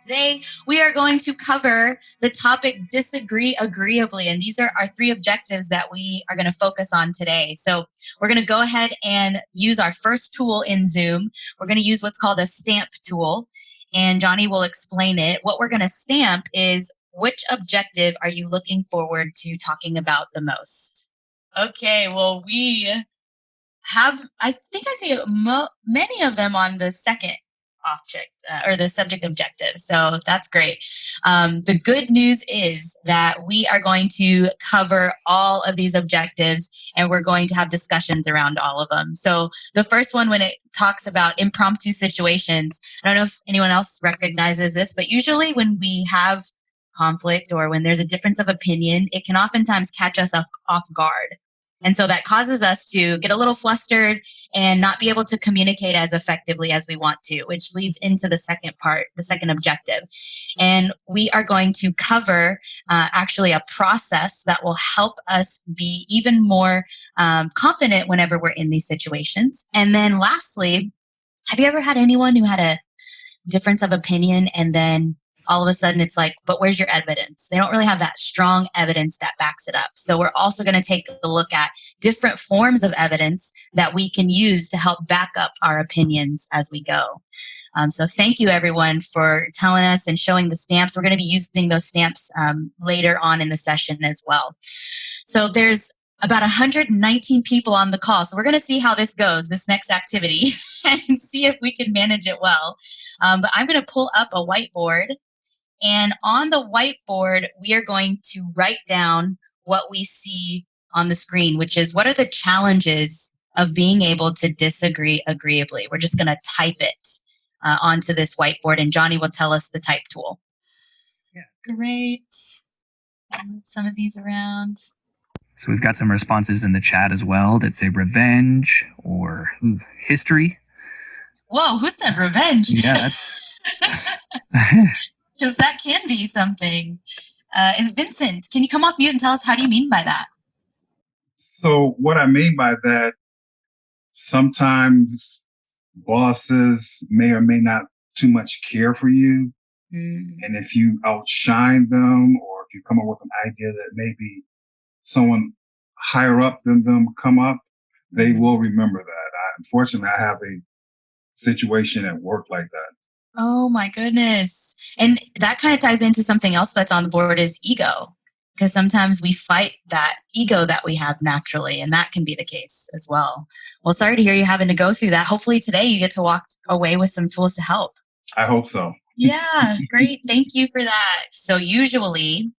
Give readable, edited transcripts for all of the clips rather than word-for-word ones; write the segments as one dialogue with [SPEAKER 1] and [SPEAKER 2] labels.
[SPEAKER 1] Today, we are going to cover the topic disagree agreeably. And these are our three objectives that we are going to focus on today. So we're going to go ahead and use our first tool in Zoom. We're going to use what's called a stamp tool. And Johnny will explain it. What we're going to stamp is which objective are you looking forward to talking about the most? Okay, well, we have, I think I see many of them on the second object or the subject objective. So that's great. The good news is that we are going to cover all of these objectives and we're going to have discussions around all of them. So the first one, when it talks about impromptu situations, I don't know if anyone else recognizes this, but usually when we have conflict or when there's a difference of opinion, it can oftentimes catch us off guard. And so that causes us to get a little flustered and not be able to communicate as effectively as we want to, which leads into the second part, the second objective. And we are going to cover actually a process that will help us be even more confident whenever we're in these situations. And then lastly, have you ever had anyone who had a difference of opinion and then all of a sudden it's like, but where's your evidence? They don't really have that strong evidence that backs it up. So we're also going to take a look at different forms of evidence that we can use to help back up our opinions as we go. So thank you everyone for telling us and showing the stamps. We're going to be using those stamps later on in the session as well. So there's about 119 people on the call. So we're going to see how this goes, this next activity, and see if we can manage it well. But I'm going to pull up a whiteboard. And on the whiteboard, we are going to write down what we see on the screen, which is what are the challenges of being able to disagree agreeably. We're just going to type it onto this whiteboard, and Johnny will tell us the type tool. Yeah. Great. I'll move some of these around.
[SPEAKER 2] So we've got some responses in the chat as well that say revenge or history.
[SPEAKER 1] Whoa, who said revenge?
[SPEAKER 2] Yeah, that's...
[SPEAKER 1] Because that can be something. Is Vincent, can you come off mute and tell us how do you mean by that?
[SPEAKER 3] So what I mean by that, sometimes bosses may or may not too much care for you. And if you outshine them or if you come up with an idea that maybe someone higher up than them come up, they will remember that. Unfortunately, I have a situation at work like that.
[SPEAKER 1] Oh my goodness. And that kind of ties into something else that's on the board is ego. Because sometimes we fight that ego that we have naturally, and that can be the case as well. Well, sorry to hear you having to go through that. Hopefully today you get to walk away with some tools to help.
[SPEAKER 3] I hope so.
[SPEAKER 1] Yeah, great. Thank you for that. So usually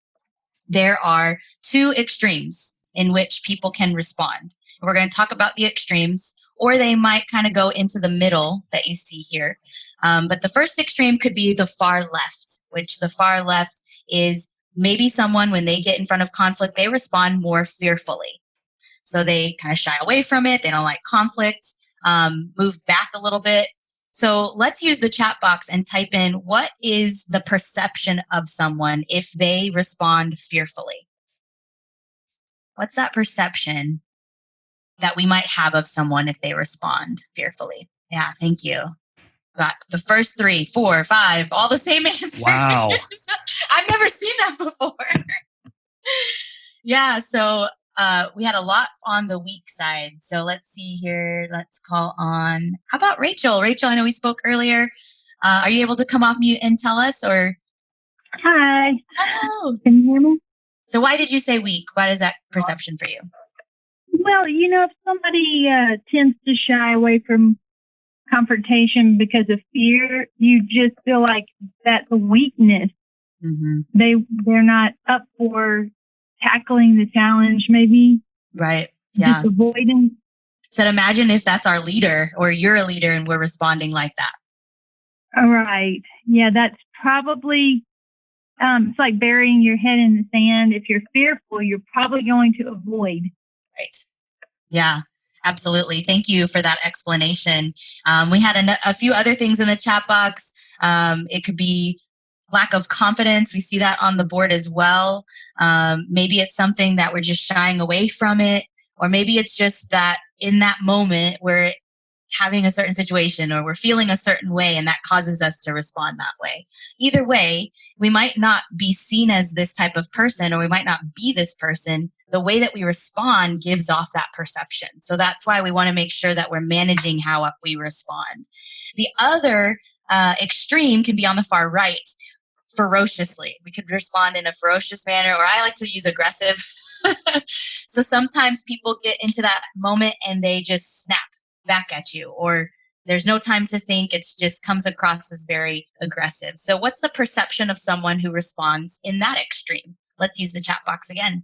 [SPEAKER 1] there are two extremes in which people can respond. We're going to talk about the extremes, or they might kind of go into the middle that you see here. But the first extreme could be the far left, which the far left is maybe someone, when they get in front of conflict, they respond more fearfully. So they kind of shy away from it. They don't like conflict, move back a little bit. So let's use the chat box and type in what is the perception of someone if they respond fearfully? What's that perception that we might have of someone if they respond fearfully? Yeah, thank you. Got the first 3, 4, 5, all the same answers.
[SPEAKER 2] Wow.
[SPEAKER 1] I've never seen that before. Yeah, so we had a lot on the weak side. So let's see here. Let's call on, how about Rachel? Rachel, I know we spoke earlier. Are you able to come off mute and tell us, or?
[SPEAKER 4] Hi.
[SPEAKER 1] Hello.
[SPEAKER 4] Can you hear me?
[SPEAKER 1] So why did you say weak? What is that perception for you?
[SPEAKER 4] Well, if somebody tends to shy away from confrontation because of fear, you just feel like that's a weakness.
[SPEAKER 1] Mm-hmm.
[SPEAKER 4] They're not up for tackling the challenge, maybe.
[SPEAKER 1] Right. Yeah.
[SPEAKER 4] Just avoiding.
[SPEAKER 1] So imagine if that's our leader, or you're a leader and we're responding like that.
[SPEAKER 4] All right. Yeah, that's probably, it's like burying your head in the sand. If you're fearful, you're probably going to avoid.
[SPEAKER 1] Right. Yeah. Absolutely. Thank you for that explanation. We had a few other things in the chat box. It could be lack of confidence. We see that on the board as well. Maybe it's something that we're just shying away from it, or maybe it's just that in that moment where having a certain situation or we're feeling a certain way and that causes us to respond that way. Either way, we might not be seen as this type of person or we might not be this person. The way that we respond gives off that perception. So that's why we want to make sure that we're managing how we respond. The other extreme can be on the far right, ferociously. We could respond in a ferocious manner, or I like to use aggressive. So sometimes people get into that moment and they just snap back at you, or there's no time to think. It just comes across as very aggressive. So what's the perception of someone who responds in that extreme? Let's use the chat box again.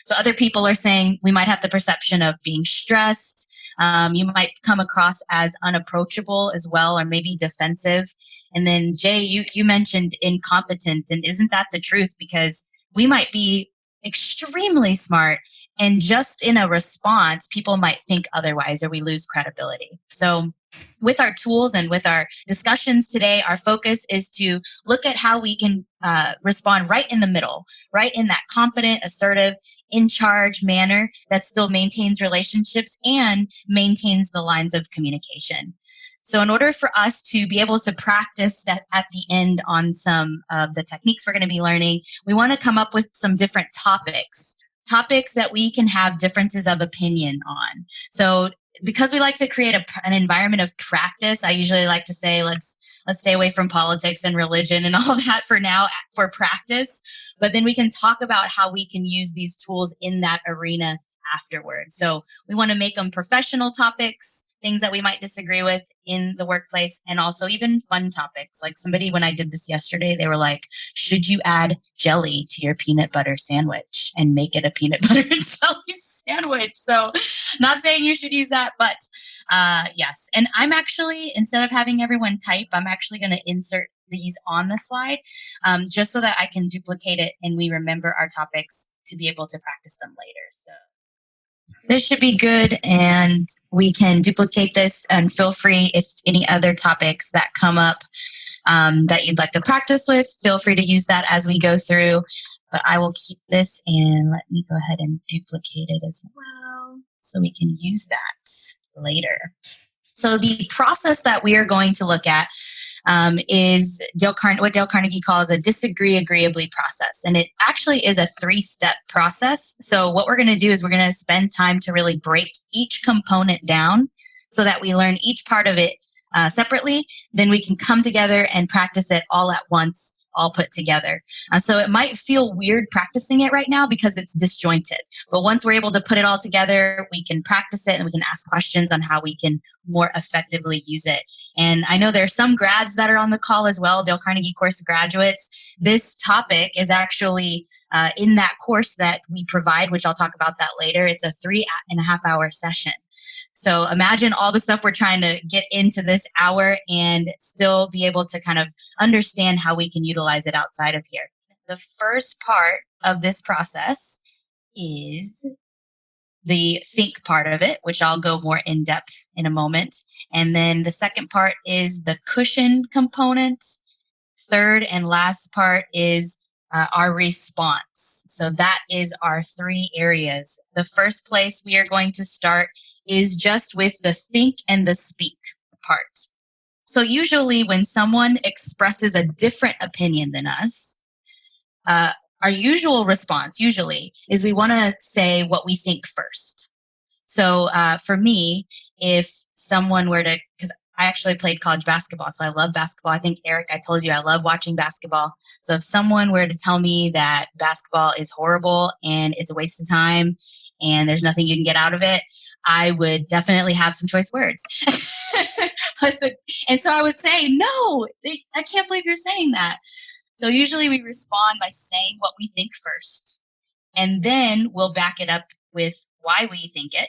[SPEAKER 1] So other people are saying we might have the perception of being stressed. You might come across as unapproachable as well, or maybe defensive. And then Jay, you mentioned incompetent. And isn't that the truth? Because we might be extremely smart, and just in a response, people might think otherwise, or we lose credibility. So with our tools and with our discussions today, our focus is to look at how we can respond right in the middle, right in that confident, assertive, in charge manner that still maintains relationships and maintains the lines of communication. So in order for us to be able to practice that at the end on some of the techniques we're going to be learning, we want to come up with some different topics that we can have differences of opinion on. So because we like to create an environment of practice, I usually like to say, let's stay away from politics and religion and all that for now for practice. But then we can talk about how we can use these tools in that arena afterwards. So we want to make them professional topics, things that we might disagree with in the workplace, and also even fun topics. Like somebody, when I did this yesterday, they were like, should you add jelly to your peanut butter sandwich and make it a peanut butter and jelly sandwich? So not saying you should use that, but yes. And I'm actually, instead of having everyone type, I'm actually going to insert these on the slide just so that I can duplicate it and we remember our topics to be able to practice them later. So this should be good, and we can duplicate this, and feel free if any other topics that come up that you'd like to practice with, feel free to use that as we go through. But I will keep this, and let me go ahead and duplicate it as well so we can use that later. So the process that we are going to look at is what Dale Carnegie calls a disagree agreeably process. And it actually is a 3-step process. So what we're going to do is we're going to spend time to really break each component down so that we learn each part of it separately. Then we can come together and practice it all at once, all put together. So it might feel weird practicing it right now because it's disjointed. But once we're able to put it all together, we can practice it and we can ask questions on how we can more effectively use it. And I know there are some grads that are on the call as well, Dale Carnegie course graduates. This topic is actually in that course that we provide, which I'll talk about that later. It's a 3.5-hour session. So imagine all the stuff we're trying to get into this hour and still be able to kind of understand how we can utilize it outside of here. The first part of this process is the think part of it, which I'll go more in depth in a moment. And then the second part is the cushion component. Third and last part is our response. So that is our 3 areas. The first place we are going to start is just with the think and the speak part. So usually when someone expresses a different opinion than us, our usual response usually is we want to say what we think first. So for me, if someone were to, because I actually played college basketball, so I love basketball. I think, Eric, I told you I love watching basketball. So if someone were to tell me that basketball is horrible and it's a waste of time and there's nothing you can get out of it, I would definitely have some choice words. And so I would say, no, I can't believe you're saying that. So usually we respond by saying what we think first, and then we'll back it up with why we think it.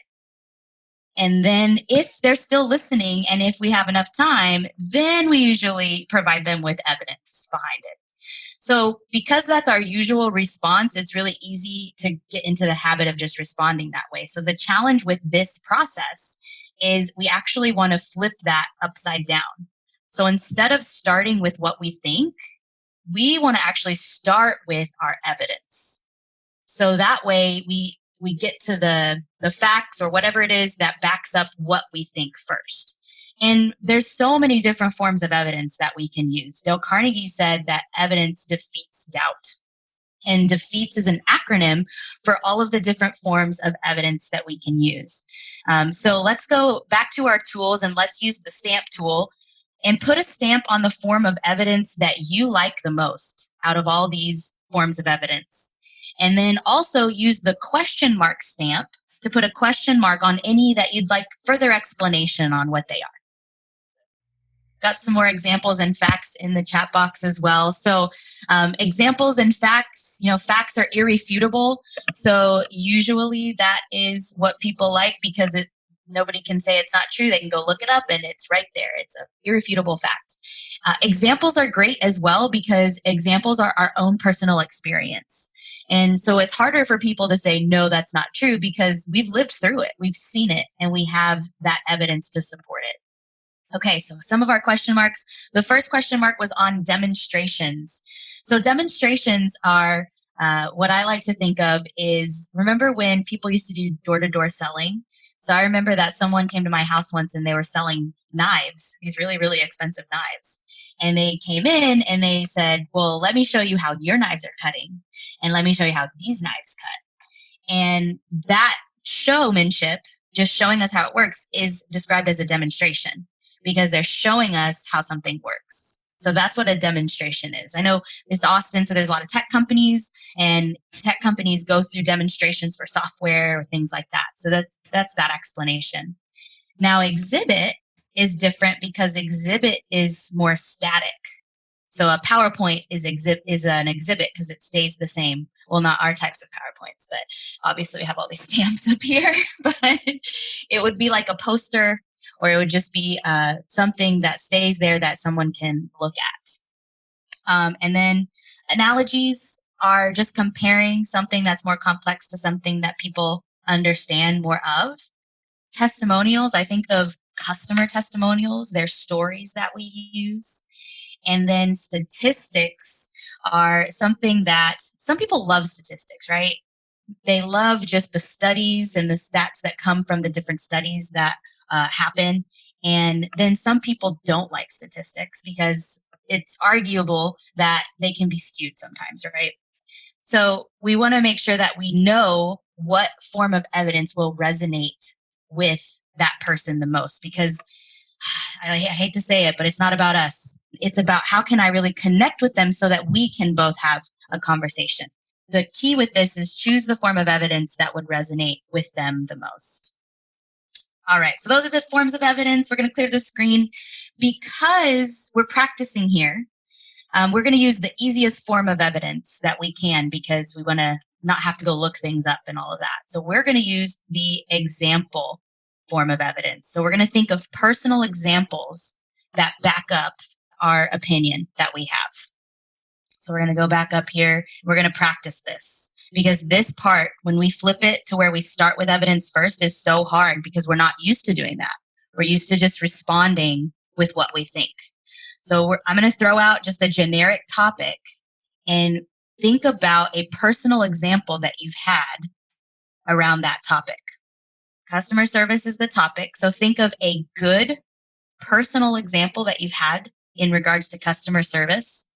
[SPEAKER 1] And then if they're still listening and if we have enough time, then we usually provide them with evidence behind it. So because that's our usual response, it's really easy to get into the habit of just responding that way. So the challenge with this process is we actually want to flip that upside down. So instead of starting with what we think, we want to actually start with our evidence. So that way we we get to the facts or whatever it is that backs up what we think first. And there's so many different forms of evidence that we can use. Dale Carnegie said that evidence defeats doubt. And defeats is an acronym for all of the different forms of evidence that we can use. So let's go back to our tools and let's use the stamp tool and put a stamp on the form of evidence that you like the most out of all these forms of evidence. And then also use the question mark stamp to put a question mark on any that you'd like further explanation on what they are. Got some more examples and facts in the chat box as well. So examples and facts, facts are irrefutable. So usually that is what people like because nobody can say it's not true. They can go look it up and it's right there. It's an irrefutable fact. Examples are great as well because examples are our own personal experience. And so it's harder for people to say, no, that's not true because we've lived through it. We've seen it and we have that evidence to support it. Okay, so some of our question marks. The first question mark was on demonstrations. So demonstrations are what I like to think of is, remember when people used to do door-to-door selling? So I remember that someone came to my house once and they were selling knives, these really, really expensive knives. And they came in and they said, well, let me show you how your knives are cutting. And let me show you how these knives cut. And that showmanship, just showing us how it works, is described as a demonstration because they're showing us how something works. So that's what a demonstration is. I know it's Austin, so there's a lot of tech companies, and tech companies go through demonstrations for software or things like that. So that's that explanation. Now, exhibit is different because exhibit is more static. So a PowerPoint is an exhibit because it stays the same. Well, not our types of PowerPoints, but obviously we have all these stamps up here. But it would be like a poster, or it would just be something that stays there that someone can look at. And then analogies are just comparing something that's more complex to something that people understand more of. Testimonials, I think of customer testimonials. They're stories that we use. And then statistics are something that some people love statistics, right? They love just the studies and the stats that come from the different studies that happen. And then some people don't like statistics because it's arguable that they can be skewed sometimes, right? So we want to make sure that we know what form of evidence will resonate with that person the most, because I hate to say it, but it's not about us. It's about how can I really connect with them so that we can both have a conversation. The key with this is choose the form of evidence that would resonate with them the most. All right, so those are the forms of evidence. We're going to clear the screen because we're practicing here. We're going to use the easiest form of evidence that we can because we want to not have to go look things up and all of that. So we're going to use the example form of evidence. So we're going to think of personal examples that back up our opinion that we have. So we're going to go back up here. We're going to practice this because this part, when we flip it to where we start with evidence first, is so hard because we're not used to doing that. We're used to just responding with what we think. So I'm going to throw out just a generic topic and think about a personal example that you've had around that topic. Customer service is the topic. So think of a good personal example that you've had in regards to customer service,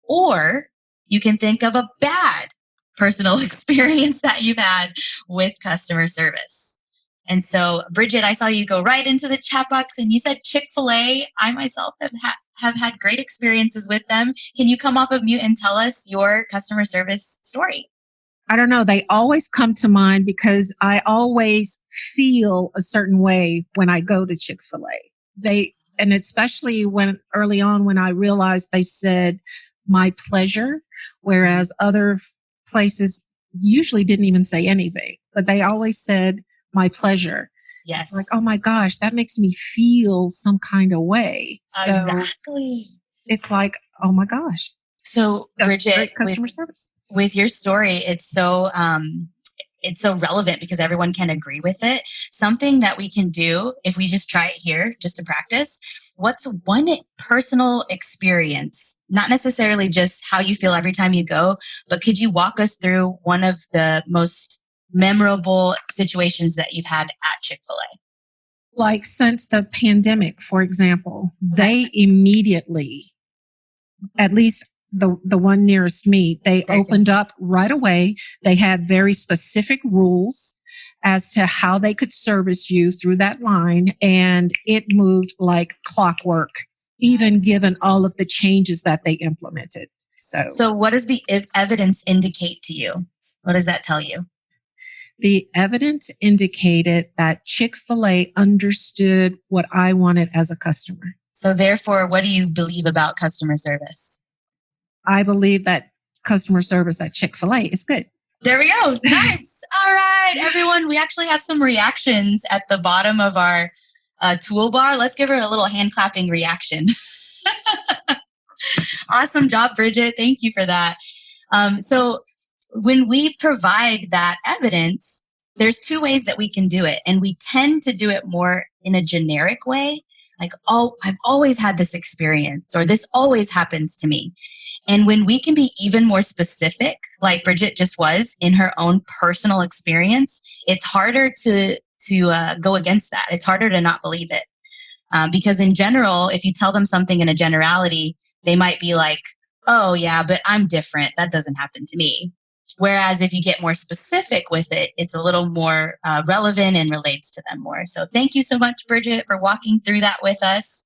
[SPEAKER 1] or you can think of a bad personal experience that you've had with customer service. And so, Bridget, I saw you go right into the chat box and you said Chick-fil-A. I myself have had great experiences with them. Can you come off of mute and tell us your customer service story?
[SPEAKER 5] I don't know. They always come to mind because I always feel a certain way when I go to Chick-fil-A. And especially early on when I realized they said my pleasure, whereas other places usually didn't even say anything, but they always said my pleasure.
[SPEAKER 1] Yes.
[SPEAKER 5] It's like, oh my gosh, that makes me feel some kind of way. So
[SPEAKER 1] exactly.
[SPEAKER 5] It's like, oh my gosh.
[SPEAKER 1] So
[SPEAKER 5] That's
[SPEAKER 1] Bridget,
[SPEAKER 5] great customer service.
[SPEAKER 1] With your story, it's so relevant because everyone can agree with it. Something that we can do if we just try it here, just to practice. What's one personal experience, not necessarily just how you feel every time you go, but could you walk us through one of the most memorable situations that you've had at Chick-fil-A?
[SPEAKER 5] Like since the pandemic, for example, they immediately, at least the one nearest me, they opened up right away. They had very specific rules as to how they could service you through that line. And it moved like clockwork, even given all of the changes that they implemented.
[SPEAKER 1] So what does the evidence indicate to you? What does that tell you?
[SPEAKER 5] The evidence indicated that Chick-fil-A understood what I wanted as a customer.
[SPEAKER 1] So therefore, what do you believe about customer service?
[SPEAKER 5] I believe that customer service at Chick-fil-A is good.
[SPEAKER 1] There we go. Nice. All right, everyone. We actually have some reactions at the bottom of our toolbar. Let's give her a little hand clapping reaction. Awesome job, Bridget. Thank you for that. So when we provide that evidence, there's two ways that we can do it. And we tend to do it more in a generic way. Like, oh, I've always had this experience, or this always happens to me. And when we can be even more specific, like Bridget just was in her own personal experience, it's harder to go against that. It's harder to not believe it. Because in general, if you tell them something in a generality, they might be like, oh yeah, but I'm different. That doesn't happen to me. Whereas if you get more specific with it, it's a little more relevant and relates to them more. So thank you so much, Bridget, for walking through that with us.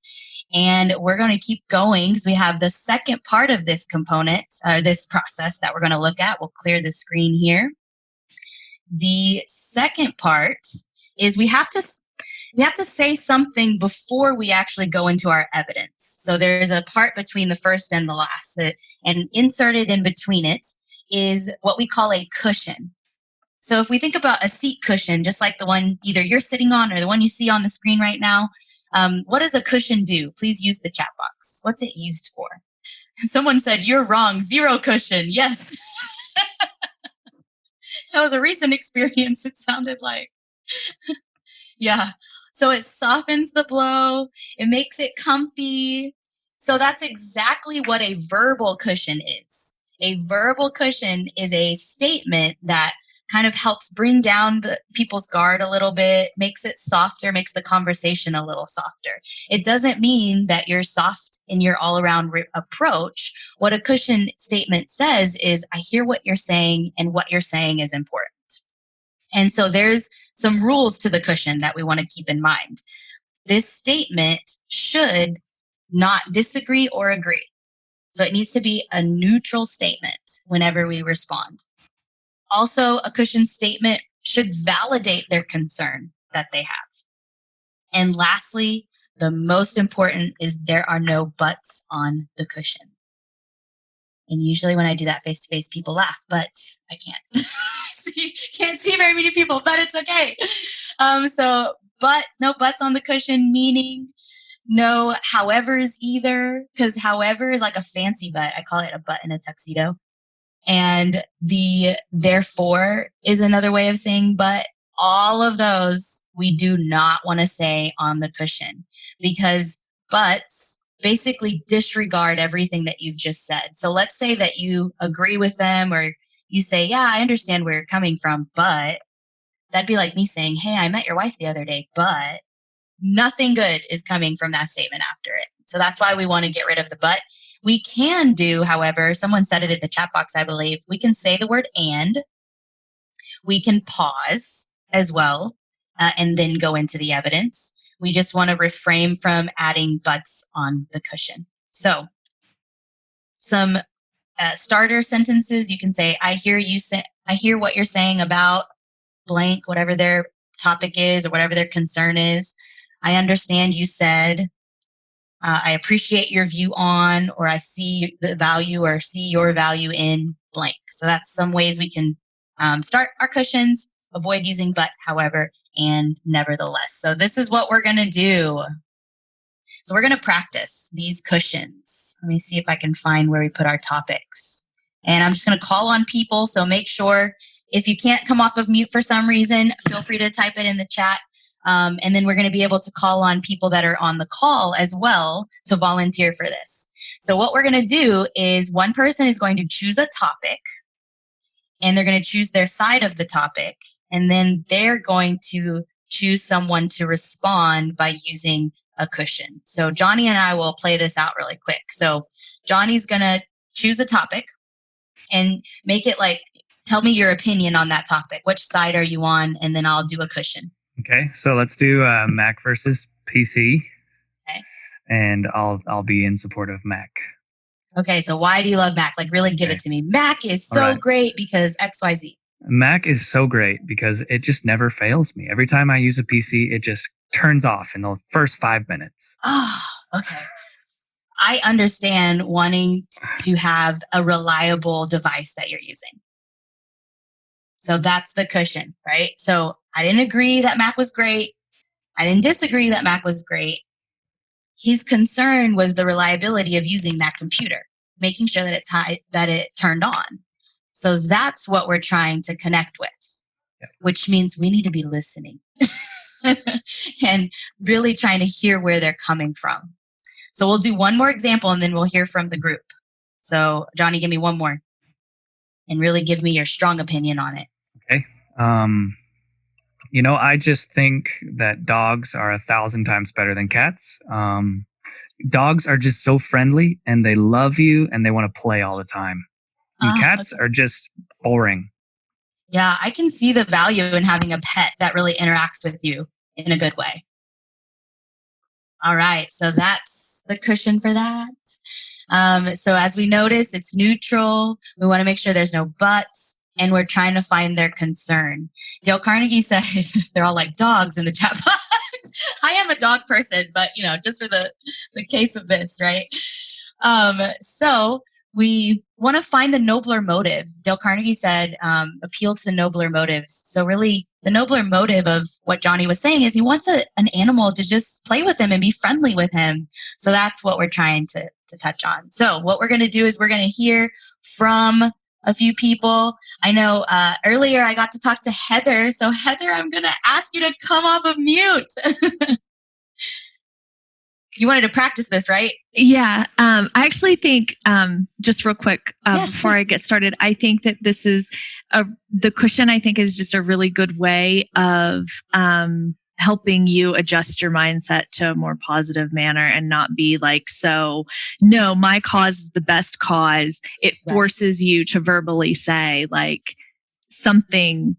[SPEAKER 1] And we're going to keep going because we have the second part of this component, this process that we're going to look at. We'll clear the screen here. The second part is we have to say something before we actually go into our evidence. So there's a part between the first and the last, and inserted in between it is what we call a cushion. So if we think about a seat cushion, just like the one either you're sitting on or the one you see on the screen right now, what does a cushion do? Please use the chat box. What's it used for? Someone said, you're wrong, zero cushion. Yes. That was a recent experience, it sounded like. Yeah. So it softens the blow. It makes it comfy. So that's exactly what a verbal cushion is. A verbal cushion is a statement that kind of helps bring down people's guard a little bit, makes it softer, makes the conversation a little softer. It doesn't mean that you're soft in your all-around approach. What a cushion statement says is, I hear what you're saying, and what you're saying is important. And so there's some rules to the cushion that we want to keep in mind. This statement should not disagree or agree. So it needs to be a neutral statement whenever we respond. Also, a cushion statement should validate their concern that they have. And lastly, the most important is there are no buts on the cushion. And usually when I do that face-to-face, people laugh, but I can't. Can't see very many people, but it's okay. But no buts on the cushion, meaning no howevers either, because however is like a fancy butt. I call it a butt in a tuxedo. And the therefore is another way of saying but. All of those we do not want to say on the cushion, because buts basically disregard everything that you've just said. So let's say that you agree with them, or you say, yeah, I understand where you're coming from, but that'd be like me saying, hey, I met your wife the other day, but nothing good is coming from that statement after it. So that's why we want to get rid of the but. We can do, however, someone said it in the chat box, I believe, we can say the word and. We can pause as well, and then go into the evidence. We just want to refrain from adding buts on the cushion. So some starter sentences, you can say, I hear what you're saying about blank, whatever their topic is or whatever their concern is. I understand you said, I appreciate your view on, or I see the value or see your value in blank. So that's some ways we can start our cushions, avoid using but, however, and nevertheless. So this is what we're going to do. So we're going to practice these cushions. Let me see if I can find where we put our topics. And I'm just going to call on people. So make sure if you can't come off of mute for some reason, feel free to type it in the chat. And then we're going to be able to call on people that are on the call as well to volunteer for this. So what we're going to do is one person is going to choose a topic, and they're going to choose their side of the topic. and then they're going to choose someone to respond by using a cushion. So Johnny and I will play this out really quick. So Johnny's going to choose a topic and make it like, tell me your opinion on that topic. Which side are you on? And then I'll do a cushion.
[SPEAKER 2] Okay, so let's do Mac versus PC.
[SPEAKER 1] Okay.
[SPEAKER 2] And I'll be in support of Mac.
[SPEAKER 1] Okay, so why do you love Mac? Like, really give it to me. Mac is so great because XYZ.
[SPEAKER 2] Mac is so great because it just never fails me. Every time I use a PC, it just turns off in the first 5 minutes.
[SPEAKER 1] Oh, okay. I understand wanting to have a reliable device that you're using. So that's the cushion, right? So I didn't agree that Mac was great. I didn't disagree that Mac was great. His concern was the reliability of using that computer, making sure that it turned on. So that's what we're trying to connect with, which means we need to be listening and really trying to hear where they're coming from. So we'll do one more example and then we'll hear from the group. So Johnny, give me one more and really give me your strong opinion on it.
[SPEAKER 2] Okay. I just think that dogs are 1,000 times better than cats. Dogs are just so friendly and they love you and they want to play all the time. And cats are just boring.
[SPEAKER 1] Yeah, I can see the value in having a pet that really interacts with you in a good way. All right, so that's the cushion for that. So as we notice, it's neutral. We want to make sure there's no buts, and we're trying to find their concern. Dale Carnegie says they're all like dogs in the chat box. I am a dog person, but just for the case of this, right? So we want to find the nobler motive. Dale Carnegie said, appeal to the nobler motives. So really, the nobler motive of what Johnny was saying is he wants an animal to just play with him and be friendly with him. So that's what we're trying to touch on. So what we're going to do is we're going to hear from a few people. I know earlier I got to talk to Heather. So Heather, I'm going to ask you to come off of mute. You wanted to practice this, right?
[SPEAKER 6] Yeah. I actually think, just real quick, before
[SPEAKER 1] please.
[SPEAKER 6] I get started, I think that this is the cushion, I think, is just a really good way of helping you adjust your mindset to a more positive manner and not be like, so, no, my cause is the best cause. It forces you to verbally say like something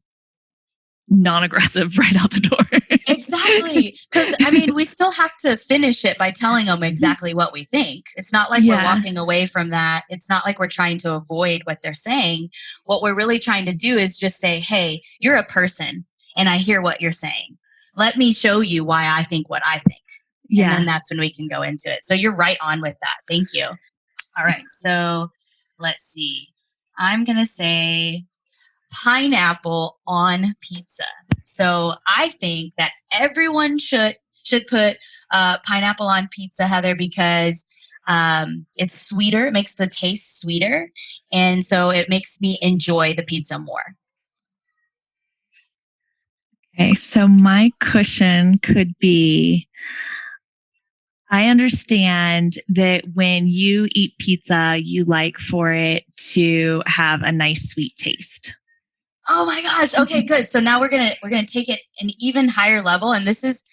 [SPEAKER 6] non-aggressive right out the door.
[SPEAKER 1] Exactly. Because, we still have to finish it by telling them exactly what we think. It's not like we're walking away from that. It's not like we're trying to avoid what they're saying. What we're really trying to do is just say, hey, you're a person and I hear what you're saying. Let me show you why I think what I think. Yeah. And then that's when we can go into it. So you're right on with that. Thank you. All right. So let's see. I'm going to say pineapple on pizza. So I think that everyone should put pineapple on pizza, Heather, because it's sweeter. It makes the taste sweeter. And so it makes me enjoy the pizza more.
[SPEAKER 6] Okay, so my cushion could be, I understand that when you eat pizza, you like for it to have a nice sweet taste.
[SPEAKER 1] Oh my gosh. Okay, good. So now we're going to take it an even higher level. And this is,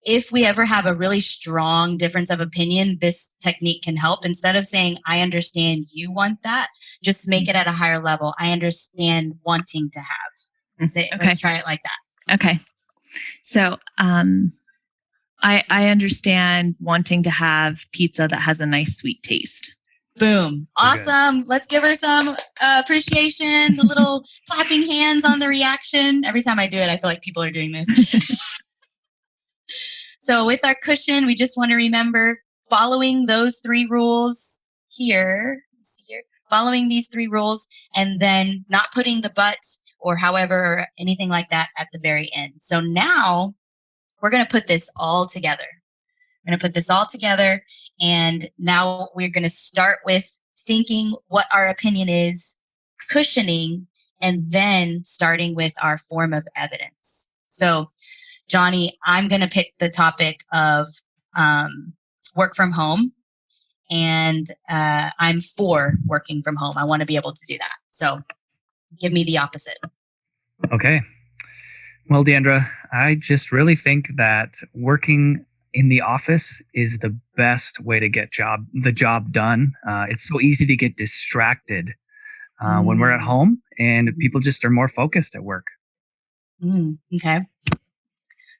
[SPEAKER 1] if we ever have a really strong difference of opinion, this technique can help. Instead of saying, I understand you want that, just make it at a higher level. I understand wanting to have. Say, okay. Let's try it like that.
[SPEAKER 6] Okay. So, I understand wanting to have pizza that has a nice sweet taste.
[SPEAKER 1] Boom. Awesome. Let's give her some appreciation, the little clapping hands on the reaction. Every time I do it, I feel like people are doing this. So with our cushion, we just want to remember following those 3 rules here, following these 3 rules, and then not putting the buts or however, or anything like that at the very end. So now we're going to put this all together. We're going to put this all together. And now we're going to start with thinking what our opinion is, cushioning, and then starting with our form of evidence. So, Johnny, I'm going to pick the topic of work from home. And I'm for working from home. I want to be able to do that. So give me the opposite.
[SPEAKER 2] Okay. Well, Deandra, I just really think that working in the office is the best way to get the job done. It's so easy to get distracted when we're at home, and people just are more focused at work.
[SPEAKER 1] Okay.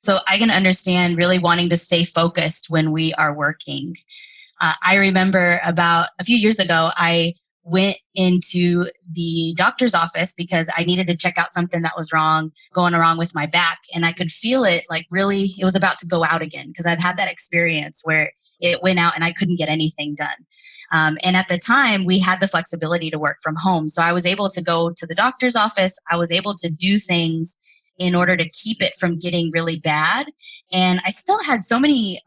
[SPEAKER 1] So I can understand really wanting to stay focused when we are working. I remember about a few years ago, I went into the doctor's office because I needed to check out something that was going wrong with my back. And I could feel it like really, it was about to go out again because I'd had that experience where it went out and I couldn't get anything done. And at the time, we had the flexibility to work from home. So I was able to go to the doctor's office. I was able to do things in order to keep it from getting really bad. And I still had so many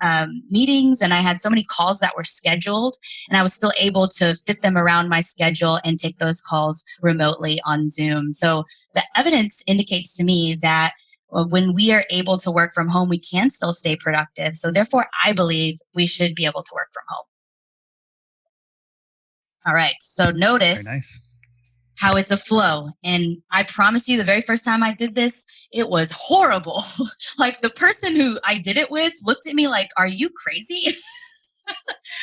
[SPEAKER 1] meetings and I had so many calls that were scheduled, and I was still able to fit them around my schedule and take those calls remotely on Zoom. So the evidence indicates to me that when we are able to work from home, we can still stay productive. So therefore, I believe we should be able to work from home. All right. So notice how it's a flow. And I promise you, the very first time I did this, it was horrible. Like the person who I did it with looked at me like, are you crazy?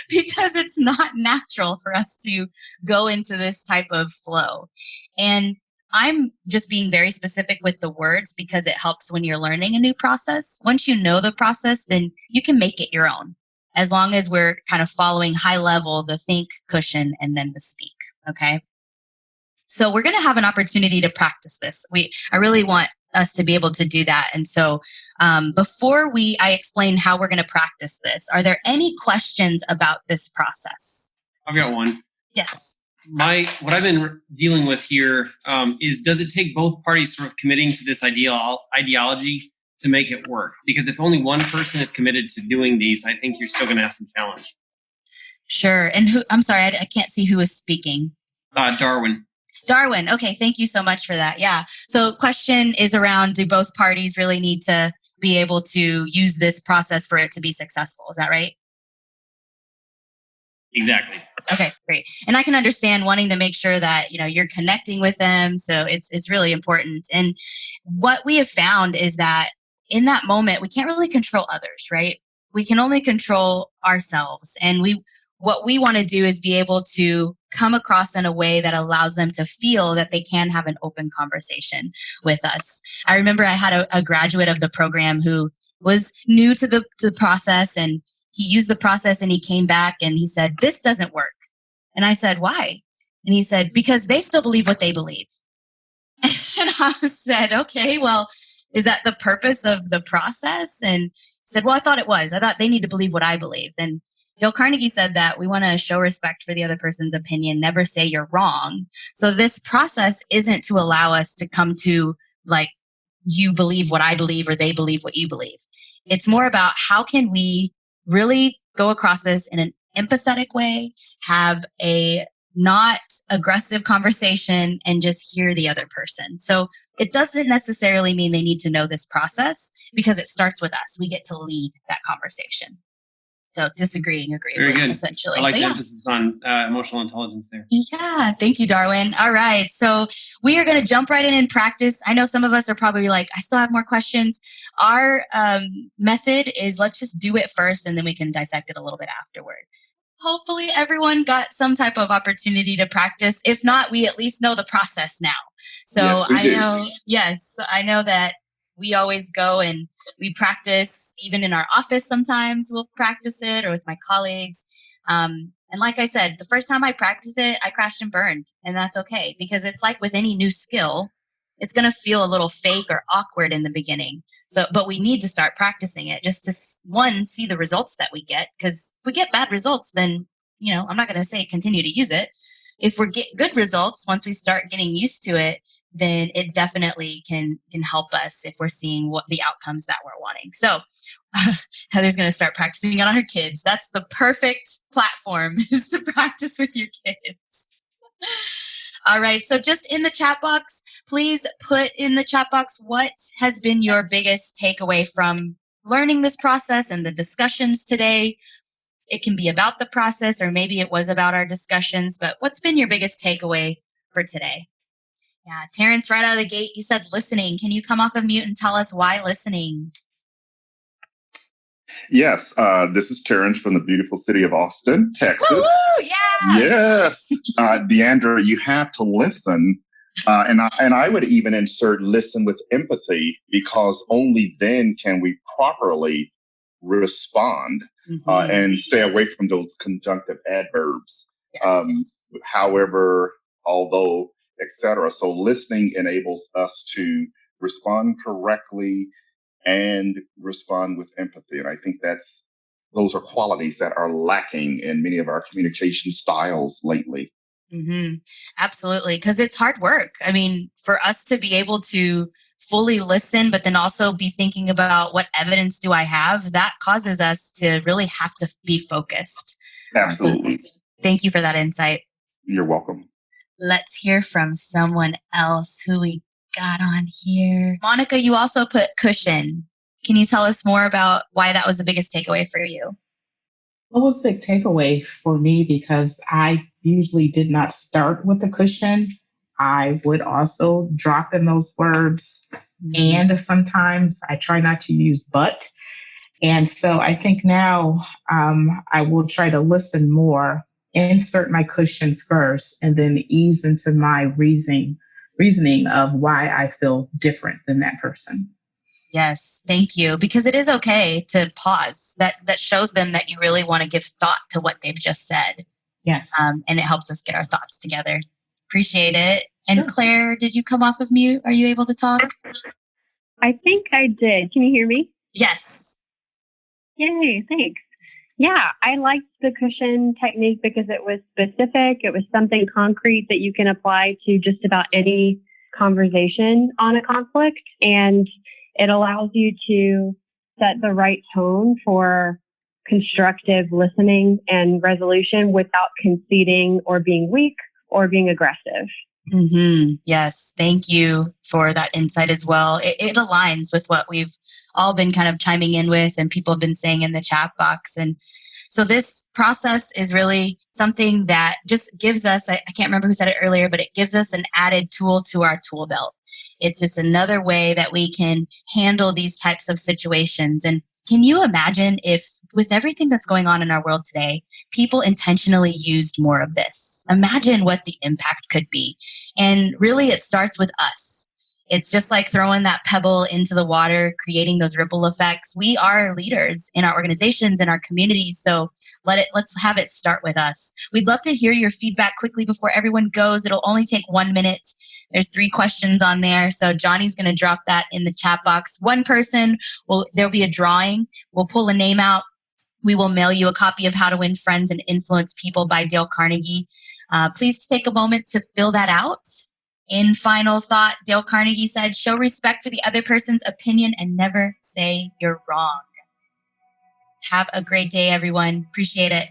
[SPEAKER 1] Because it's not natural for us to go into this type of flow. And I'm just being very specific with the words because it helps when you're learning a new process. Once you know the process, then you can make it your own, as long as we're kind of following high level, the think, cushion, and then the speak. Okay. So we're going to have an opportunity to practice this. I really want us to be able to do that. And so before I explain how we're going to practice this, are there any questions about this process?
[SPEAKER 7] I've got one.
[SPEAKER 1] Yes.
[SPEAKER 7] What I've been dealing with here is, does it take both parties sort of committing to this ideology to make it work? Because if only one person is committed to doing these, I think you're still going to have some challenge.
[SPEAKER 1] Sure. And I'm sorry, I can't see who is speaking. Darwin. Okay. Thank you so much for that. Yeah. So question is around, do both parties really need to be able to use this process for it to be successful? Is that right?
[SPEAKER 7] Exactly.
[SPEAKER 1] Okay, great. And I can understand wanting to make sure that, you're connecting with them. So it's really important. And what we have found is that in that moment, we can't really control others, right? We can only control ourselves. And what we want to do is be able to come across in a way that allows them to feel that they can have an open conversation with us. I remember I had a graduate of the program who was new to the process, and he used the process and he came back and he said, "This doesn't work." And I said, "Why?" And he said, "Because they still believe what they believe." And I said, "Okay, well, is that the purpose of the process?" And he said, "Well, I thought it was. I thought they need to believe what I believe." And Dale Carnegie said that we want to show respect for the other person's opinion, never say you're wrong. So this process isn't to allow us to come to like, you believe what I believe or they believe what you believe. It's more about how can we really go across this in an empathetic way, have a not aggressive conversation, and just hear the other person. So it doesn't necessarily mean they need to know this process, because it starts with us. We get to lead that conversation. So disagreeing, agreeably,
[SPEAKER 7] very good.
[SPEAKER 1] Essentially.
[SPEAKER 7] I like the emphasis on emotional intelligence there.
[SPEAKER 1] Yeah, thank you, Darwin. All right, so we are going to jump right in and practice. I know some of us are probably like, I still have more questions. Our method is, let's just do it first, and then we can dissect it a little bit afterward. Hopefully everyone got some type of opportunity to practice. If not, we at least know the process now. So yes, I know that we always go and we practice, even in our office. Sometimes we'll practice it, or with my colleagues. And like I said, the first time I practiced it, I crashed and burned, and that's okay, because it's like with any new skill, it's going to feel a little fake or awkward in the beginning. So, but we need to start practicing it just to, one, see the results that we get. Because if we get bad results, then, I'm not going to say continue to use it. If we get good results, once we start getting used to it, then it definitely can help us if we're seeing what the outcomes that we're wanting. So Heather's going to start practicing it on her kids. That's the perfect platform, is to practice with your kids. All right. So just in the chat box, please put in the chat box, what has been your biggest takeaway from learning this process and the discussions today? It can be about the process, or maybe it was about our discussions, but what's been your biggest takeaway for today? Yeah, Terrence, right out of the gate, you said listening. Can you come off of mute and tell us why listening?
[SPEAKER 8] Yes, this is Terrence from the beautiful city of Austin, Texas.
[SPEAKER 1] Woo, yeah!
[SPEAKER 8] Yes, Deandra, you have to listen. And I would even insert listen with empathy, because only then can we properly respond and stay away from those conjunctive adverbs.
[SPEAKER 1] Yes.
[SPEAKER 8] However, although, etc. So listening enables us to respond correctly and respond with empathy. And I think those are qualities that are lacking in many of our communication styles lately.
[SPEAKER 1] Absolutely. Because it's hard work. I mean, for us to be able to fully listen, but then also be thinking about what evidence do I have, that causes us to really have to be focused.
[SPEAKER 8] Absolutely.
[SPEAKER 1] Thank you for that insight.
[SPEAKER 8] You're welcome.
[SPEAKER 1] Let's hear from someone else. Who we got on here? Monica, you also put cushion. Can you tell us more about why that was the biggest takeaway for you?
[SPEAKER 9] What was the takeaway for me? Because I usually did not start with the cushion. I would also drop in those words. And sometimes I try not to use but. And so I think now I will try to listen more, insert my cushion first, and then ease into my reasoning of why I feel different than that person.
[SPEAKER 1] Yes, thank you. Because it is okay to pause. That shows them that you really want to give thought to what they've just said.
[SPEAKER 9] Yes.
[SPEAKER 1] And it helps us get our thoughts together. Appreciate it. And Claire, did you come off of mute? Are you able to talk?
[SPEAKER 10] I think I did. Can you hear me?
[SPEAKER 1] Yes.
[SPEAKER 10] Yay, thanks. Yeah, I liked the cushion technique because it was specific. It was something concrete that you can apply to just about any conversation on a conflict. And it allows you to set the right tone for constructive listening and resolution without conceding or being weak or being aggressive.
[SPEAKER 1] Yes, thank you for that insight as well. It aligns with what we've all been kind of chiming in with and people have been saying in the chat box. And so this process is really something that just gives us, I can't remember who said it earlier, but it gives us an added tool to our tool belt. It's just another way that we can handle these types of situations. And can you imagine if, with everything that's going on in our world today, people intentionally used more of this? Imagine what the impact could be. And really, it starts with us. It's just like throwing that pebble into the water, creating those ripple effects. We are leaders in our organizations and our communities. So let's have it start with us. We'd love to hear your feedback quickly before everyone goes. It'll only take 1 minute. There's 3 questions on there. So Johnny's going to drop that in the chat box. One person, there'll be a drawing. We'll pull a name out. We will mail you a copy of How to Win Friends and Influence People by Dale Carnegie. Please take a moment to fill that out. In final thought, Dale Carnegie said, show respect for the other person's opinion and never say you're wrong. Have a great day, everyone. Appreciate it.